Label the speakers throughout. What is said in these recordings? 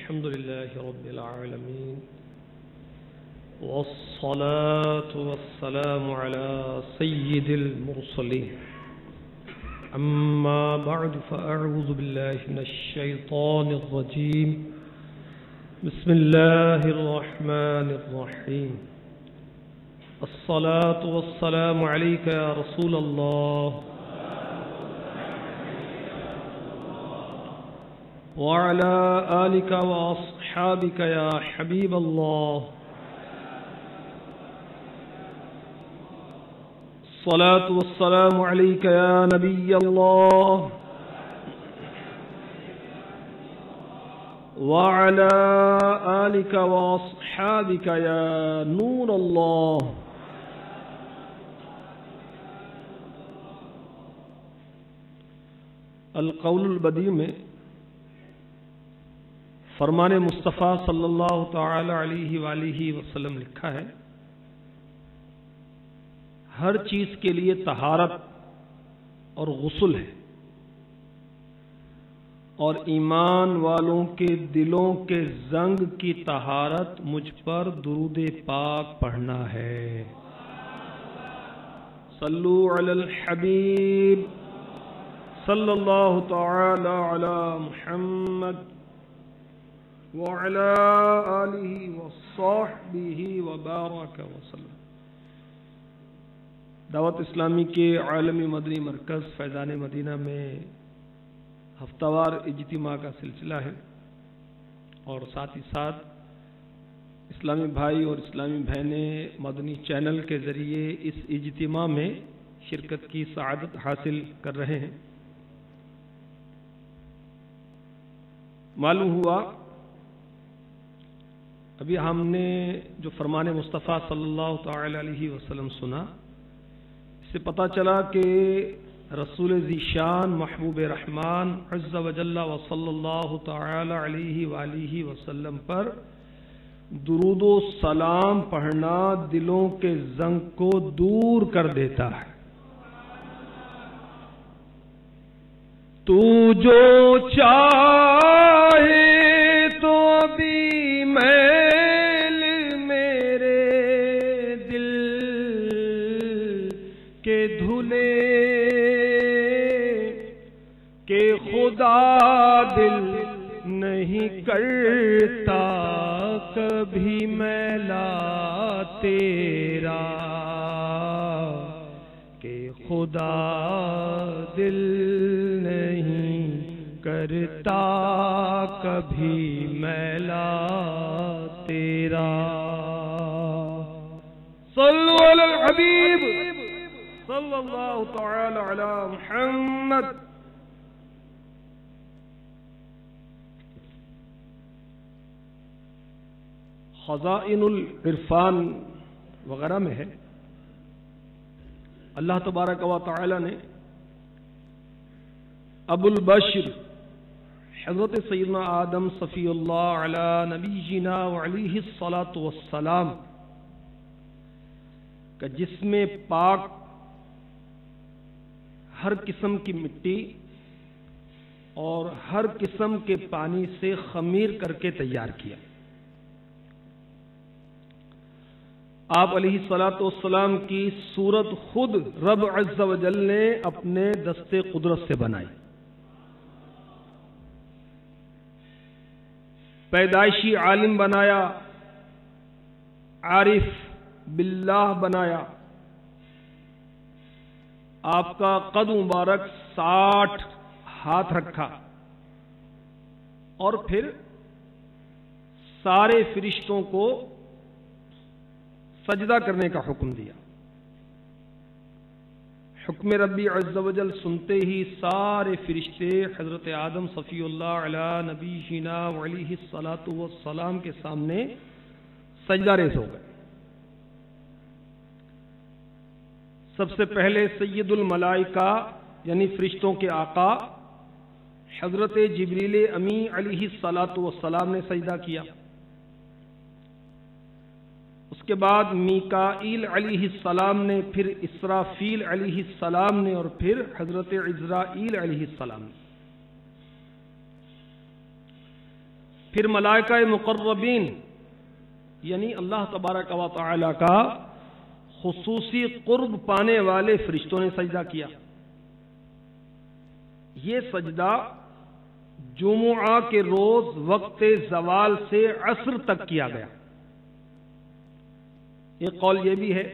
Speaker 1: الحمد لله رب العالمين والصلاة والسلام على سيد المرسلين أما بعد فأعوذ بالله من الشيطان الرجيم بسم الله الرحمن الرحيم الصلاة والسلام عليك يا رسول الله وعلى آلك وأصحابك يا حبيب الله الصلاة والسلام عليك يا نبي الله وعلى آلك وأصحابك يا نور الله القول البدیع میں فرمان مصطفیٰ صلی اللہ تعالی علیہ وآلہ وسلم لکھا ہے، ہر چیز کے لیے طہارت اور غسل ہے، اور ایمان والوں کے دلوں کے زنگ کی طہارت مجھ پر درود پاک پڑھنا ہے۔ صلو علی الحبیب صلی اللہ تعالی علی محمد وعلى آلہ وصحبہ وبارک وسلم۔ دعوت اسلامی کے عالمی مدنی مرکز فیضان مدینہ میں ہفتہ وار اجتماع کا سلسلہ ہے، اور ساتھ ہی ساتھ اسلامی بھائی اور اسلامی بہنیں مدنی چینل کے ذریعے اس اجتماع میں شرکت کی سعادت حاصل کر رہے ہیں۔ معلوم ہوا ابھی ہم نے جو فرمان مصطفیٰ صلی اللہ تعالی علیہ وسلم سنا، اس سے پتہ چلا کہ رسول ذیشان محبوب رحمان عز و جل و صلی اللہ تعالی علیہ وآلہ وسلم پر درود و سلام پڑھنا دلوں کے زنگ کو دور کر دیتا ہے۔ تو جو چاہے تو بھی میل میرے دل کے دھلے کہ خدا دل نہیں کرتا کبھی میلا تیرا، کہ خدا دل نہیں کرتا کبھی میلا تیرا۔ صلو علی الحبیب صلی اللہ تعالی علی محمد۔ خزائن العرفان وغیرہ میں ہے، اللہ تبارک و تعالی نے ابو البشر حضرت سیدنا آدم صفی اللہ علی نبینا وعلیہ الصلاۃ والسلام کا جسم پاک ہر قسم کی مٹی اور ہر قسم کے پانی سے خمیر کر کے تیار کیا۔ آپ علیہ الصلاۃ والسلام کی صورت خود رب عز و جل نے اپنے دست قدرت سے بنائی، پیدائشی عالم بنایا، عارف باللہ بنایا۔ آپ کا قد مبارک 60 ہاتھ رکھا، اور پھر سارے فرشتوں کو سجدہ کرنے کا حکم دیا۔ حکم ربی عز و جل سنتے ہی سارے فرشتے حضرت آدم صفی اللہ علی نبینا وعلیہ الصلاۃ والسلام کے سامنے سجدہ ریز ہو گئے۔ سب سے پہلے سید الملائکہ یعنی فرشتوں کے آقا حضرت جبریل امی علیہ الصلاۃ والسلام نے سجدہ کیا۔ اس کے بعد میکائیل علیہ السلام نے، پھر اسرافیل علیہ السلام نے، اور پھر حضرت عزرائیل علیہ السلام نے۔ پھر ملائکہ مقربین یعنی اللہ تبارک و تعالی کا خصوصی قرب پانے والے فرشتوں نے سجدہ کیا. یہ سجدہ جمعہ کے روز وقت زوال سے عصر تک کیا گیا. ایک قول یہ بھی ہے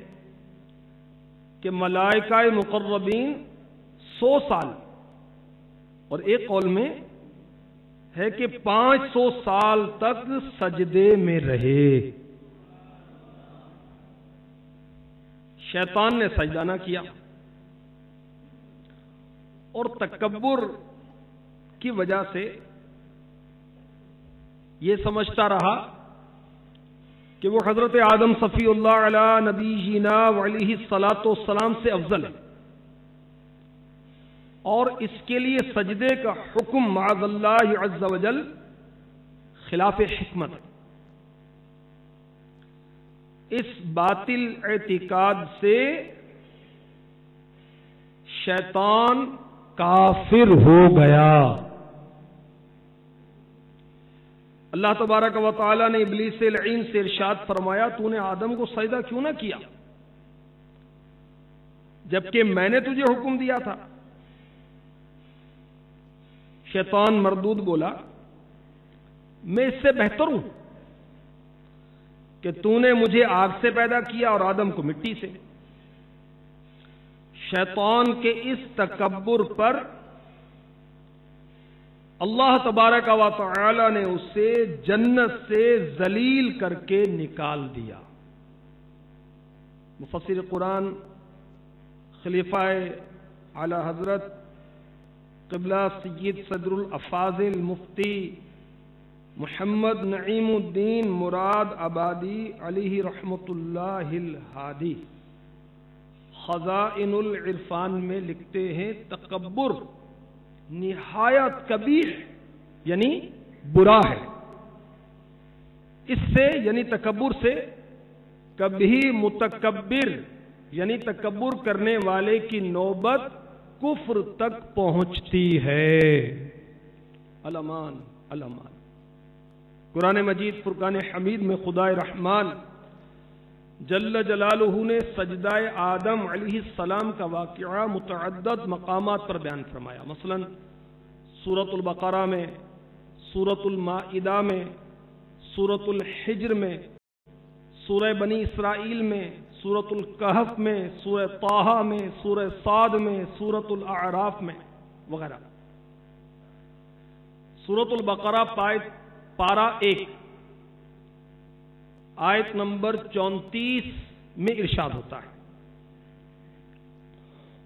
Speaker 1: کہ ملائکہ مقربین 100 سال، اور ایک قول میں ہے کہ 500 سال تک سجدے میں رہے. شیطان نے سجدہ نہ کیا اور تکبر کی وجہ سے یہ سمجھتا رہا کہ وہ حضرت آدم صفی اللہ علیہ نبینا علیہ الصلاۃ والسلام سے افضل ہے، اور اس کے لیے سجدے کا حکم معاذ اللہ عز وجل خلاف حکمت. اس باطل اعتقاد سے شیطان کافر ہو گیا. اللہ تبارک و تعالی نے ابلیس لعین سے ارشاد فرمایا تو نے آدم کو سجدہ کیوں نہ کیا جبکہ میں نے تجھے حکم دیا تھا. شیطان مردود بولا میں اس سے بہتر ہوں کہ تو نے مجھے آگ سے پیدا کیا اور آدم کو مٹی سے. شیطان کے اس تکبر پر اللہ تبارک و تعالی نے اسے جنت سے ذلیل کر کے نکال دیا. مفسر قرآن خلیفہ اعلی حضرت قبلہ سید صدر الافاضل مفتی محمد نعیم الدین مراد آبادی علیہ رحمت اللہ الہادی خزائن العرفان میں لکھتے ہیں تکبر نہایت قبیح یعنی برا ہے. اس سے یعنی تکبر سے کبھی متکبر یعنی تکبر کرنے والے کی نوبت کفر تک پہنچتی ہے. الامان الامان. قرآن مجید فرقان حمید میں خدائے رحمان جل جلالہ نے سجدہ آدم علیہ السلام کا واقعہ متعدد مقامات پر بیان فرمایا. مثلا سورۃ البقرہ میں، سورۃ المائدہ میں، سورۃ الحجر میں، سورہ بنی اسرائیل میں، سورۃ الکہف میں، سورہ طٰہٰ میں، سورہ صاد میں، سورۃ الاعراف میں وغیرہ. سورۃ البقرہ پارہ 1 آیت نمبر 34 میں ارشاد ہوتا ہے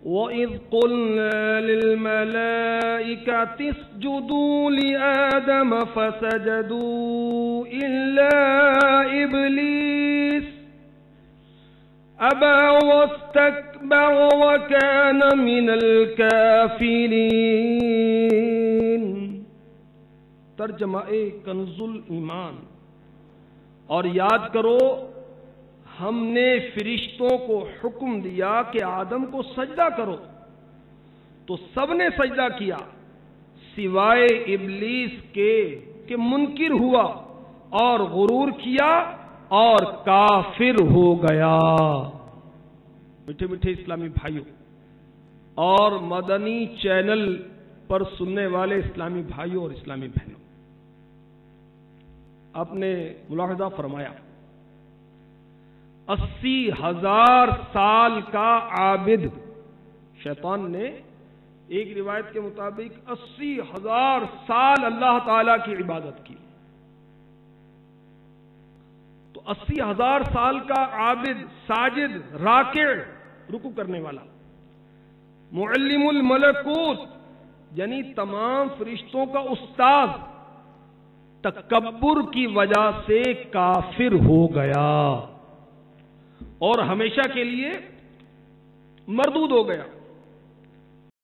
Speaker 1: وَإِذْ قُلْنَا لِلْمَلَائِكَةِ اسْجُدُوا لِآدَمَ فَسَجَدُوا إِلَّا إِبْلِيسَ أَبَى وَاسْتَكْبَرَ وَكَانَ مِنَ الْكَافِرِينَ. ترجمہ کنز الایمان. اور یاد کرو ہم نے فرشتوں کو حکم دیا کہ آدم کو سجدہ کرو تو سب نے سجدہ کیا سوائے ابلیس کے کہ منکر ہوا اور غرور کیا اور کافر ہو گیا. میٹھے میٹھے اسلامی بھائیوں اور مدنی چینل پر سننے والے اسلامی بھائیوں اور اسلامی بہنوں، آپ نے ملاحظہ فرمایا 80,000 سال کا عابد شیطان نے ایک روایت کے مطابق 80,000 سال اللہ تعالی کی عبادت کی. تو 80,000 سال کا عابد، ساجد، راکع، رکوع کرنے والا، معلم الملکوت یعنی تمام فرشتوں کا استاد، تکبر کی وجہ سے کافر ہو گیا اور ہمیشہ کے لیے مردود ہو گیا.